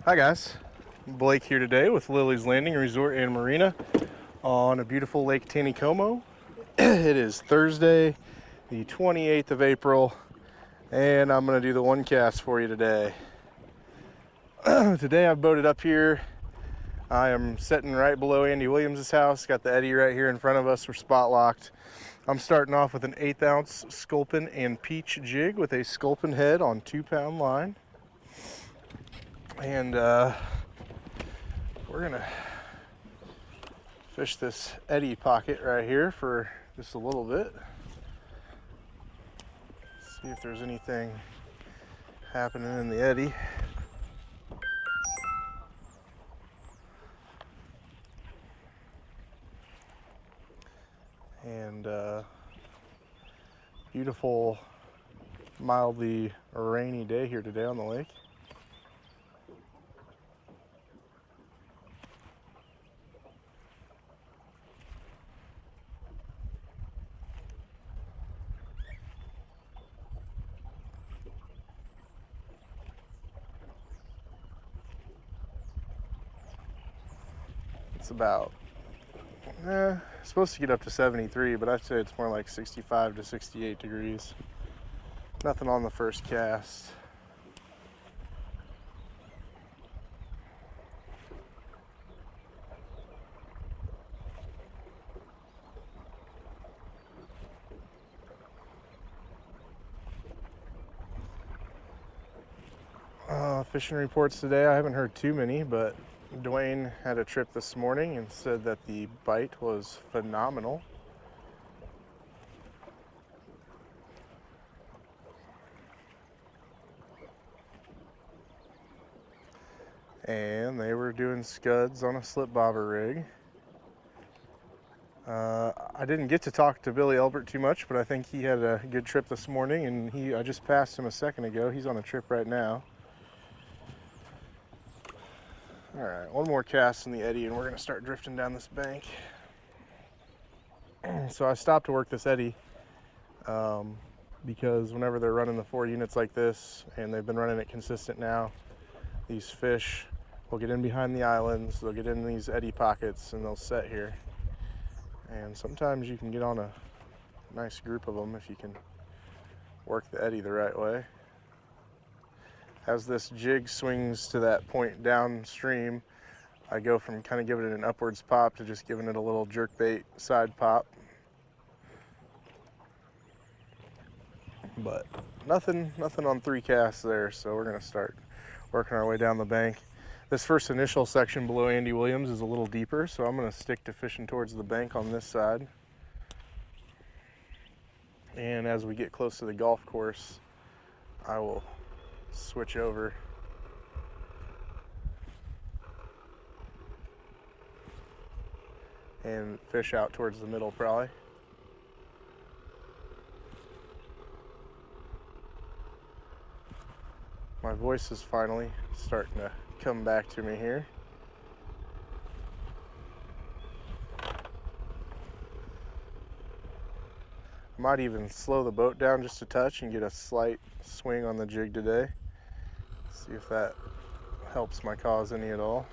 Hi guys, Blake here today with Lilley's Landing Resort and Marina on a beautiful Lake Taneycomo. It is Thursday, the 28th of April, and I'm going to do the one cast for you today. Today I've boated up here. I am sitting right below Andy Williams' house. Got the eddy right here in front of us. We're spot locked. I'm starting off with an 1/8 ounce sculpin and peach jig with a sculpin head on 2-pound line. And we're gonna fish this eddy pocket right here for just a little bit. See if there's anything happening in the eddy. And beautiful, mildly rainy day here today on the lake. It's about supposed to get up to 73, but I'd say it's more like 65 to 68 degrees. Nothing on the first cast. Fishing reports today, I haven't heard too many, but Dwayne had a trip this morning and said that the bite was phenomenal. And they were doing scuds on a slip bobber rig. I didn't get to talk to Billy Elbert too much, but I think he had a good trip this morning, and I just passed him a second ago. He's on a trip right now. All right, one more cast in the eddy and we're gonna start drifting down this bank. So I stopped to work this eddy because whenever they're running the 4 units like this, and they've been running it consistent now, these fish will get in behind the islands, they'll get in these eddy pockets, and they'll set here. And sometimes you can get on a nice group of them if you can work the eddy the right way. As this jig swings to that point downstream, I go from kind of giving it an upwards pop to just giving it a little jerkbait side pop. But nothing on 3 casts there, so we're gonna start working our way down the bank. This first initial section below Andy Williams is a little deeper, so I'm gonna stick to fishing towards the bank on this side. And as we get close to the golf course, I will switch over and fish out towards the middle probably. My voice is finally starting to come back to me here. Might even slow the boat down just a touch and get a slight swing on the jig today. See if that helps my cause any at all.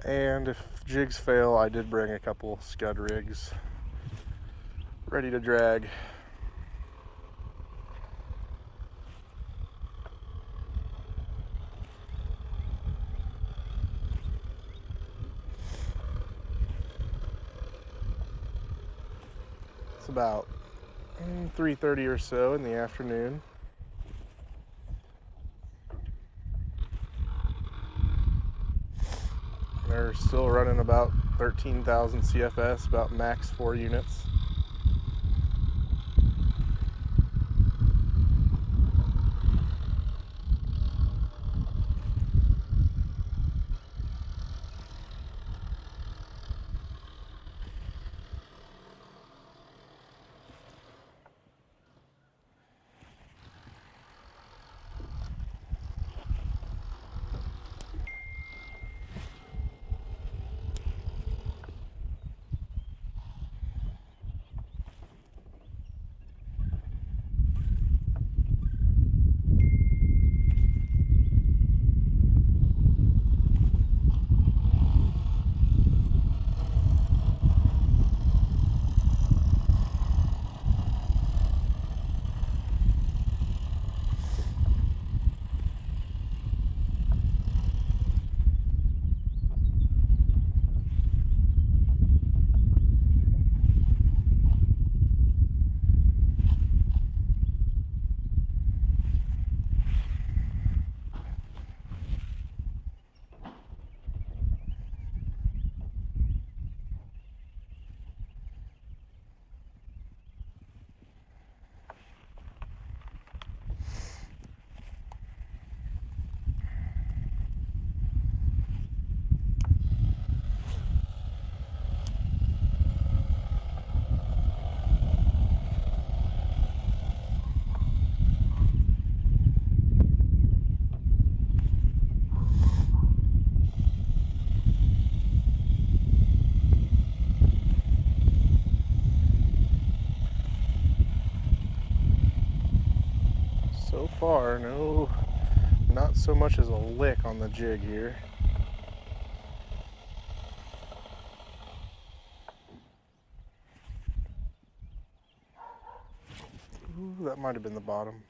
And if jigs fail, I did bring a couple scud rigs ready to drag. It's about 3:30 or so in the afternoon. They're still running about 13,000 CFS, about max 4 units. So far, no, not so much as a lick on the jig here. Ooh, that might have been the bottom.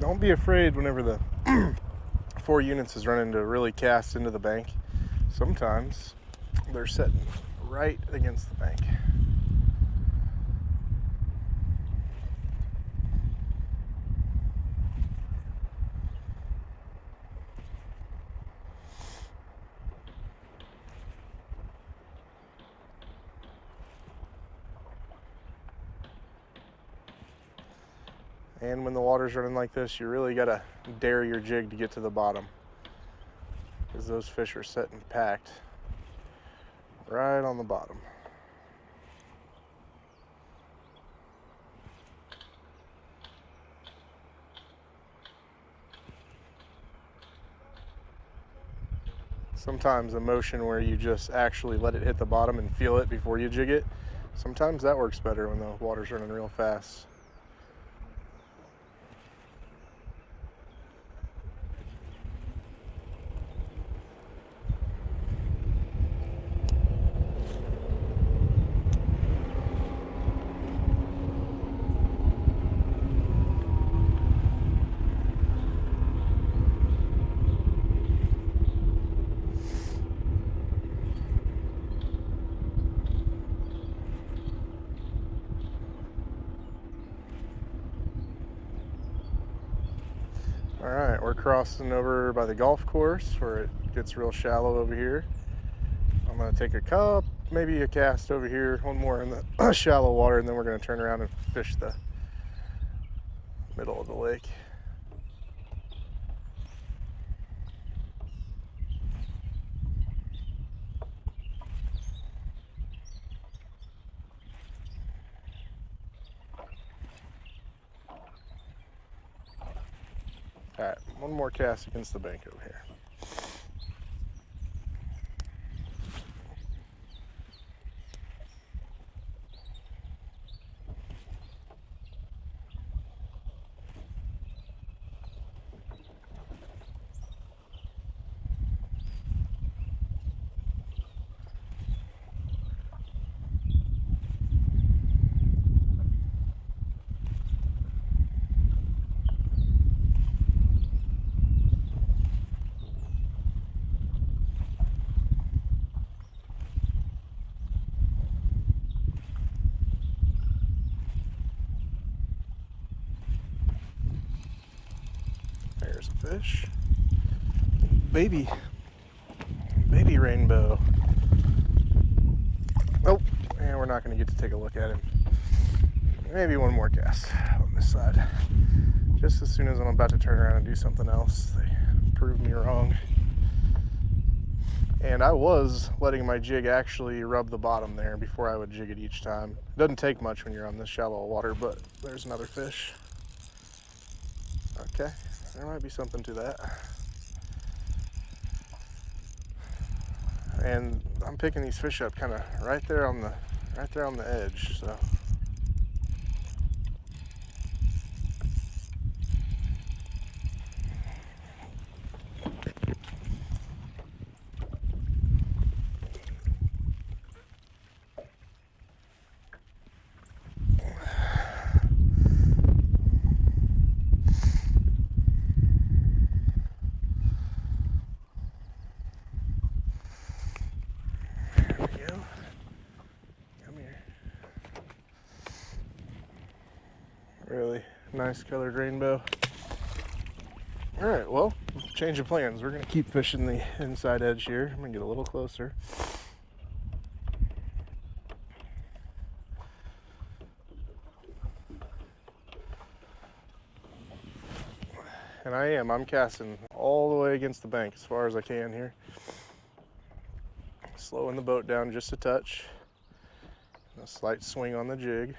Don't be afraid whenever the 4 units is running to really cast into the bank. Sometimes they're sitting right against the bank. And when the water's running like this, you really gotta dare your jig to get to the bottom, because those fish are sitting packed right on the bottom. Sometimes a motion where you just actually let it hit the bottom and feel it before you jig it, sometimes that works better when the water's running real fast. Alright, we're crossing over by the golf course where it gets real shallow over here. I'm going to take a cup, maybe a cast over here, one more in the shallow water, and then we're going to turn around and fish the middle of the lake. Alright, one more cast against the bank over here. There's a fish. Baby rainbow. Oh, and we're not going to get to take a look at him. Maybe one more cast on this side. Just as soon as I'm about to turn around and do something else, they prove me wrong. And I was letting my jig actually rub the bottom there before I would jig it each time. It doesn't take much when you're on this shallow water, but there's another fish. Okay, there might be something to that. And I'm picking these fish up kind of right there on the edge, so. Really nice colored rainbow. All right, well, change of plans. We're gonna keep fishing the inside edge here. I'm gonna get a little closer. And I'm casting all the way against the bank as far as I can here. Slowing the boat down just a touch. A slight swing on the jig.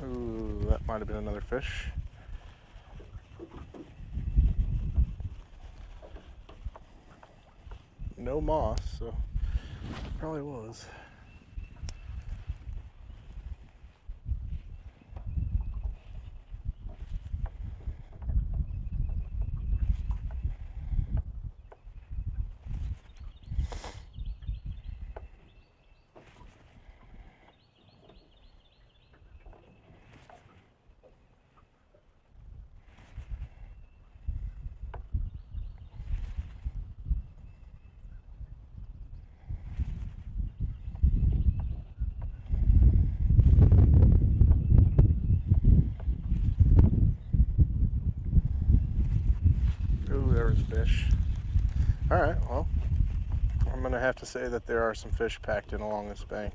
Ooh, that might have been another fish. No moss, so probably was. Ooh, there was fish. All right, well, I'm gonna have to say that there are some fish packed in along this bank.